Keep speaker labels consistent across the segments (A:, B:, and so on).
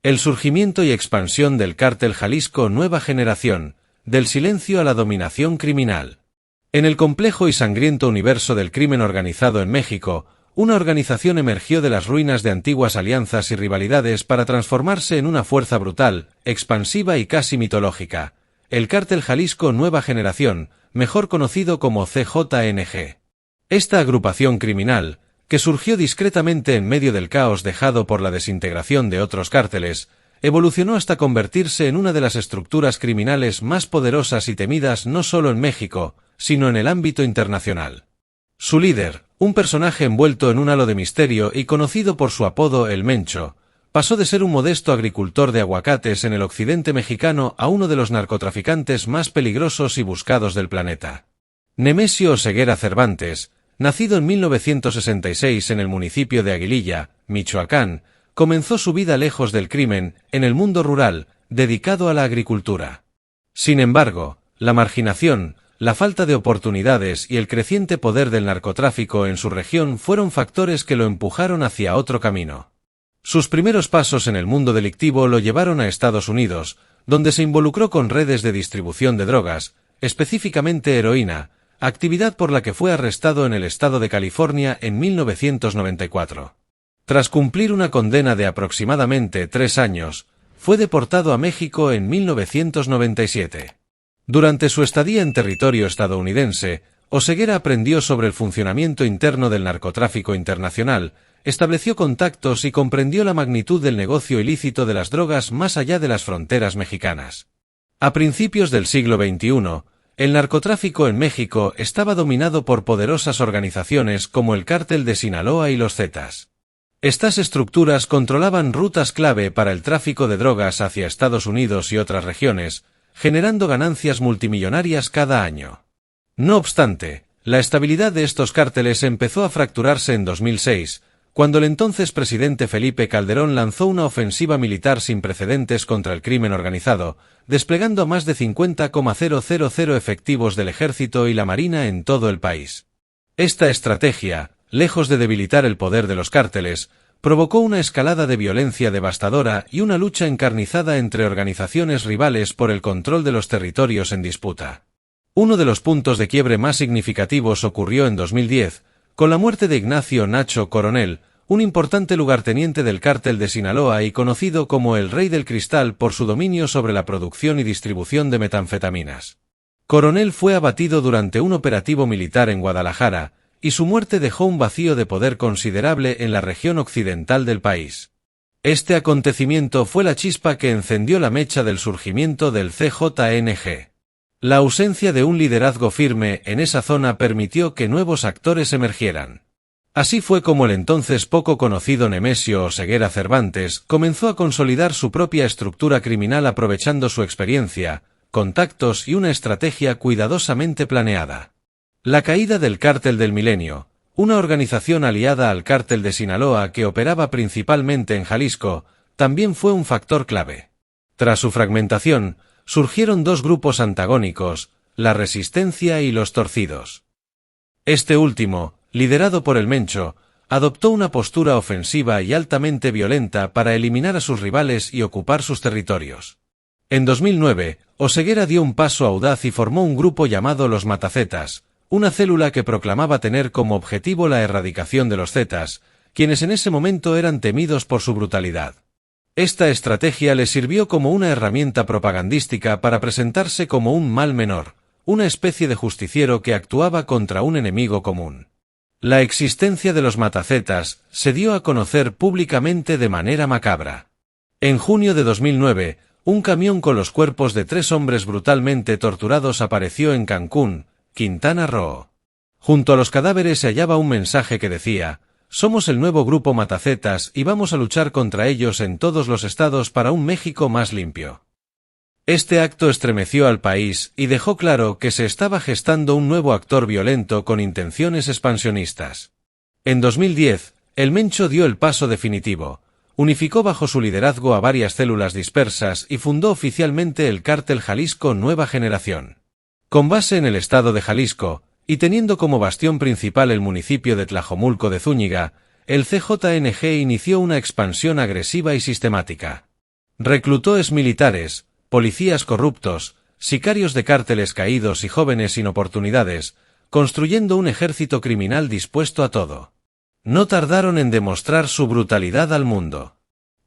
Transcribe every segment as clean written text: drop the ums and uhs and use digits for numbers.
A: El surgimiento y expansión del Cártel Jalisco Nueva Generación, del silencio a la dominación criminal. En el complejo y sangriento universo del crimen organizado en México, una organización emergió de las ruinas de antiguas alianzas y rivalidades para transformarse en una fuerza brutal, expansiva y casi mitológica. El Cártel Jalisco Nueva Generación, mejor conocido como CJNG. Esta agrupación criminal, que surgió discretamente en medio del caos dejado por la desintegración de otros cárteles, evolucionó hasta convertirse en una de las estructuras criminales más poderosas y temidas no solo en México, sino en el ámbito internacional. Su líder, un personaje envuelto en un halo de misterio y conocido por su apodo El Mencho, pasó de ser un modesto agricultor de aguacates en el occidente mexicano a uno de los narcotraficantes más peligrosos y buscados del planeta. Nemesio Oseguera Cervantes, nacido en 1966 en el municipio de Aguililla, Michoacán, comenzó su vida lejos del crimen, en el mundo rural, dedicado a la agricultura. Sin embargo, la marginación, la falta de oportunidades y el creciente poder del narcotráfico en su región fueron factores que lo empujaron hacia otro camino. Sus primeros pasos en el mundo delictivo lo llevaron a Estados Unidos, donde se involucró con redes de distribución de drogas, específicamente heroína, actividad por la que fue arrestado en el estado de California en 1994. Tras cumplir una condena de aproximadamente 3 años, fue deportado a México en 1997. Durante su estadía en territorio estadounidense, Oseguera aprendió sobre el funcionamiento interno del narcotráfico internacional, estableció contactos y comprendió la magnitud del negocio ilícito de las drogas más allá de las fronteras mexicanas. A principios del siglo XXI, el narcotráfico en México estaba dominado por poderosas organizaciones como el Cártel de Sinaloa y los Zetas. Estas estructuras controlaban rutas clave para el tráfico de drogas hacia Estados Unidos y otras regiones, generando ganancias multimillonarias cada año. No obstante, la estabilidad de estos cárteles empezó a fracturarse en 2006, cuando el entonces presidente Felipe Calderón lanzó una ofensiva militar sin precedentes contra el crimen organizado, desplegando a más de 50,000 efectivos del ejército y la marina en todo el país. Esta estrategia, lejos de debilitar el poder de los cárteles, provocó una escalada de violencia devastadora y una lucha encarnizada entre organizaciones rivales por el control de los territorios en disputa. Uno de los puntos de quiebre más significativos ocurrió en 2010, con la muerte de Ignacio Nacho Coronel, un importante lugarteniente del Cártel de Sinaloa y conocido como el Rey del Cristal por su dominio sobre la producción y distribución de metanfetaminas. Coronel fue abatido durante un operativo militar en Guadalajara, y su muerte dejó un vacío de poder considerable en la región occidental del país. Este acontecimiento fue la chispa que encendió la mecha del surgimiento del CJNG. La ausencia de un liderazgo firme en esa zona permitió que nuevos actores emergieran. Así fue como el entonces poco conocido Nemesio Oseguera Cervantes comenzó a consolidar su propia estructura criminal aprovechando su experiencia, contactos y una estrategia cuidadosamente planeada. La caída del Cártel del Milenio, una organización aliada al Cártel de Sinaloa que operaba principalmente en Jalisco, también fue un factor clave. Tras su fragmentación, surgieron dos grupos antagónicos, la Resistencia y los Torcidos. Este último, liderado por El Mencho, adoptó una postura ofensiva y altamente violenta para eliminar a sus rivales y ocupar sus territorios. En 2009, Oseguera dio un paso audaz y formó un grupo llamado Los Matazetas, una célula que proclamaba tener como objetivo la erradicación de los Zetas, quienes en ese momento eran temidos por su brutalidad. Esta estrategia le sirvió como una herramienta propagandística para presentarse como un mal menor, una especie de justiciero que actuaba contra un enemigo común. La existencia de los Matazetas se dio a conocer públicamente de manera macabra. En junio de 2009, un camión con los cuerpos de 3 hombres brutalmente torturados apareció en Cancún, Quintana Roo. Junto a los cadáveres se hallaba un mensaje que decía: «Somos el nuevo grupo Matazetas y vamos a luchar contra ellos en todos los estados para un México más limpio». Este acto estremeció al país y dejó claro que se estaba gestando un nuevo actor violento con intenciones expansionistas. En 2010, El Mencho dio el paso definitivo, unificó bajo su liderazgo a varias células dispersas y fundó oficialmente el Cártel Jalisco Nueva Generación. Con base en el estado de Jalisco, y teniendo como bastión principal el municipio de Tlajomulco de Zúñiga, el CJNG inició una expansión agresiva y sistemática. Reclutó exmilitares, policías corruptos, sicarios de cárteles caídos y jóvenes sin oportunidades, construyendo un ejército criminal dispuesto a todo. No tardaron en demostrar su brutalidad al mundo.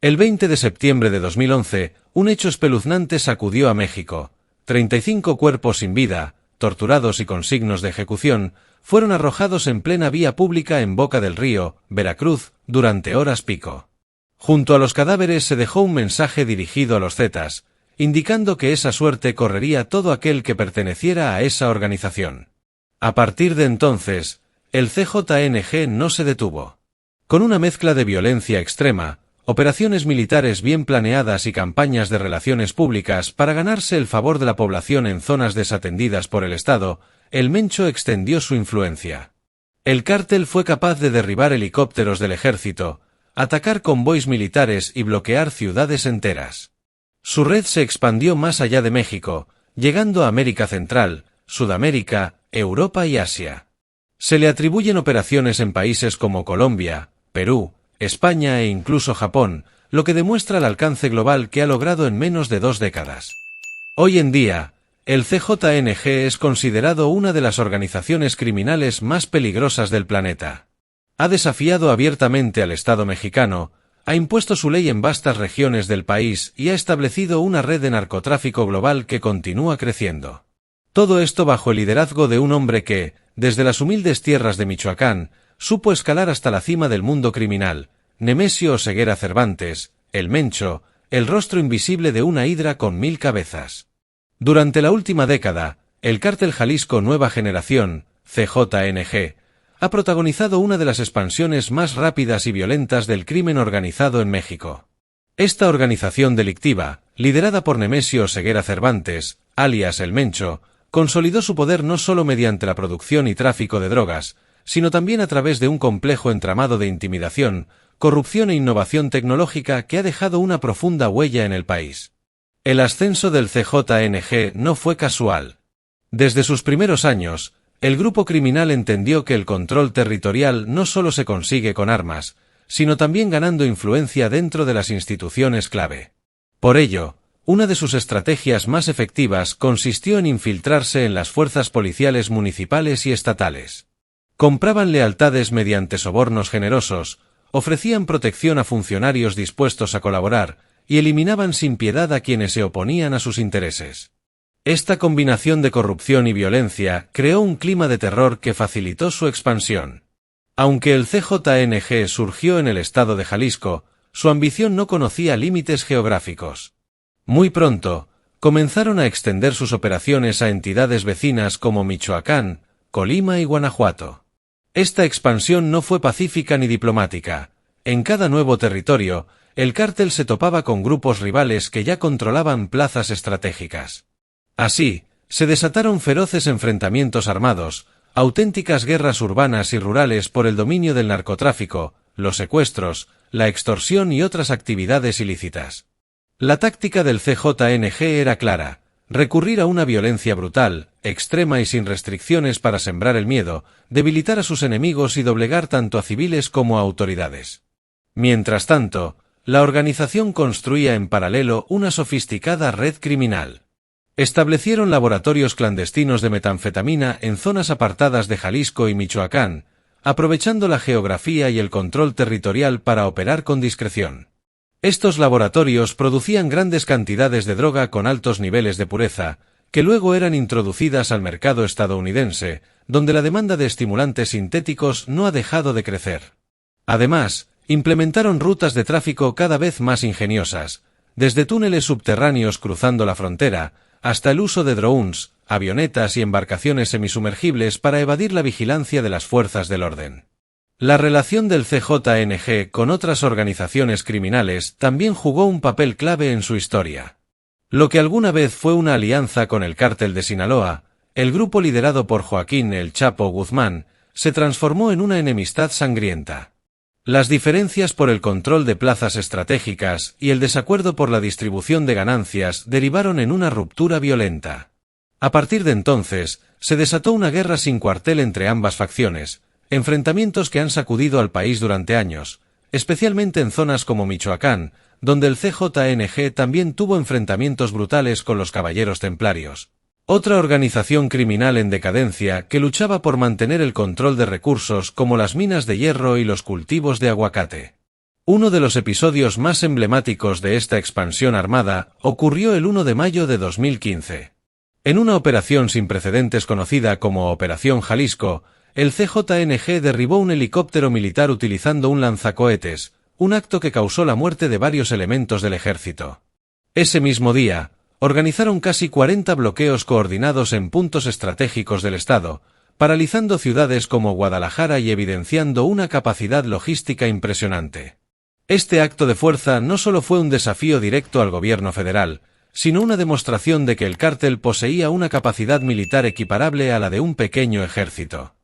A: El 20 de septiembre de 2011, un hecho espeluznante sacudió a México. 35 cuerpos sin vida, torturados y con signos de ejecución, fueron arrojados en plena vía pública en Boca del Río, Veracruz, durante horas pico. Junto a los cadáveres se dejó un mensaje dirigido a los Zetas, indicando que esa suerte correría todo aquel que perteneciera a esa organización. A partir de entonces, el CJNG no se detuvo. Con una mezcla de violencia extrema, operaciones militares bien planeadas y campañas de relaciones públicas para ganarse el favor de la población en zonas desatendidas por el Estado, el Mencho extendió su influencia. El cártel fue capaz de derribar helicópteros del ejército, atacar convoys militares y bloquear ciudades enteras. Su red se expandió más allá de México, llegando a América Central, Sudamérica, Europa y Asia. Se le atribuyen operaciones en países como Colombia, Perú, España e incluso Japón, lo que demuestra el alcance global que ha logrado en menos de 2 décadas. Hoy en día, el CJNG es considerado una de las organizaciones criminales más peligrosas del planeta. Ha desafiado abiertamente al Estado mexicano, ha impuesto su ley en vastas regiones del país y ha establecido una red de narcotráfico global que continúa creciendo. Todo esto bajo el liderazgo de un hombre que, desde las humildes tierras de Michoacán, supo escalar hasta la cima del mundo criminal, Nemesio Oseguera Cervantes, el Mencho, el rostro invisible de una hidra con 1000 cabezas. Durante la última década, el Cártel Jalisco Nueva Generación, CJNG, ha protagonizado una de las expansiones más rápidas y violentas del crimen organizado en México. Esta organización delictiva, liderada por Nemesio Oseguera Cervantes, alias el Mencho, consolidó su poder no solo mediante la producción y tráfico de drogas, sino también a través de un complejo entramado de intimidación, corrupción e innovación tecnológica que ha dejado una profunda huella en el país. El ascenso del CJNG no fue casual. Desde sus primeros años, el grupo criminal entendió que el control territorial no solo se consigue con armas, sino también ganando influencia dentro de las instituciones clave. Por ello, una de sus estrategias más efectivas consistió en infiltrarse en las fuerzas policiales municipales y estatales. Compraban lealtades mediante sobornos generosos, ofrecían protección a funcionarios dispuestos a colaborar y eliminaban sin piedad a quienes se oponían a sus intereses. Esta combinación de corrupción y violencia creó un clima de terror que facilitó su expansión. Aunque el CJNG surgió en el estado de Jalisco, su ambición no conocía límites geográficos. Muy pronto, comenzaron a extender sus operaciones a entidades vecinas como Michoacán, Colima y Guanajuato. Esta expansión no fue pacífica ni diplomática. En cada nuevo territorio, el cártel se topaba con grupos rivales que ya controlaban plazas estratégicas. Así, se desataron feroces enfrentamientos armados, auténticas guerras urbanas y rurales por el dominio del narcotráfico, los secuestros, la extorsión y otras actividades ilícitas. La táctica del CJNG era clara: recurrir a una violencia brutal, extrema y sin restricciones para sembrar el miedo, debilitar a sus enemigos y doblegar tanto a civiles como a autoridades. Mientras tanto, la organización construía en paralelo una sofisticada red criminal. Establecieron laboratorios clandestinos de metanfetamina en zonas apartadas de Jalisco y Michoacán, aprovechando la geografía y el control territorial para operar con discreción. Estos laboratorios producían grandes cantidades de droga con altos niveles de pureza, que luego eran introducidas al mercado estadounidense, donde la demanda de estimulantes sintéticos no ha dejado de crecer. Además, implementaron rutas de tráfico cada vez más ingeniosas, desde túneles subterráneos cruzando la frontera, hasta el uso de drones, avionetas y embarcaciones semisumergibles para evadir la vigilancia de las fuerzas del orden. La relación del CJNG con otras organizaciones criminales también jugó un papel clave en su historia. Lo que alguna vez fue una alianza con el Cártel de Sinaloa, el grupo liderado por Joaquín El Chapo Guzmán, se transformó en una enemistad sangrienta. Las diferencias por el control de plazas estratégicas y el desacuerdo por la distribución de ganancias derivaron en una ruptura violenta. A partir de entonces, se desató una guerra sin cuartel entre ambas facciones, enfrentamientos que han sacudido al país durante años, especialmente en zonas como Michoacán, donde el CJNG también tuvo enfrentamientos brutales con los Caballeros Templarios, otra organización criminal en decadencia que luchaba por mantener el control de recursos como las minas de hierro y los cultivos de aguacate. Uno de los episodios más emblemáticos de esta expansión armada ocurrió el 1 de mayo de 2015. En una operación sin precedentes conocida como Operación Jalisco, el CJNG derribó un helicóptero militar utilizando un lanzacohetes, un acto que causó la muerte de varios elementos del ejército. Ese mismo día, organizaron casi 40 bloqueos coordinados en puntos estratégicos del Estado, paralizando ciudades como Guadalajara y evidenciando una capacidad logística impresionante. Este acto de fuerza no solo fue un desafío directo al gobierno federal, sino una demostración de que el cártel poseía una capacidad militar equiparable a la de un pequeño ejército.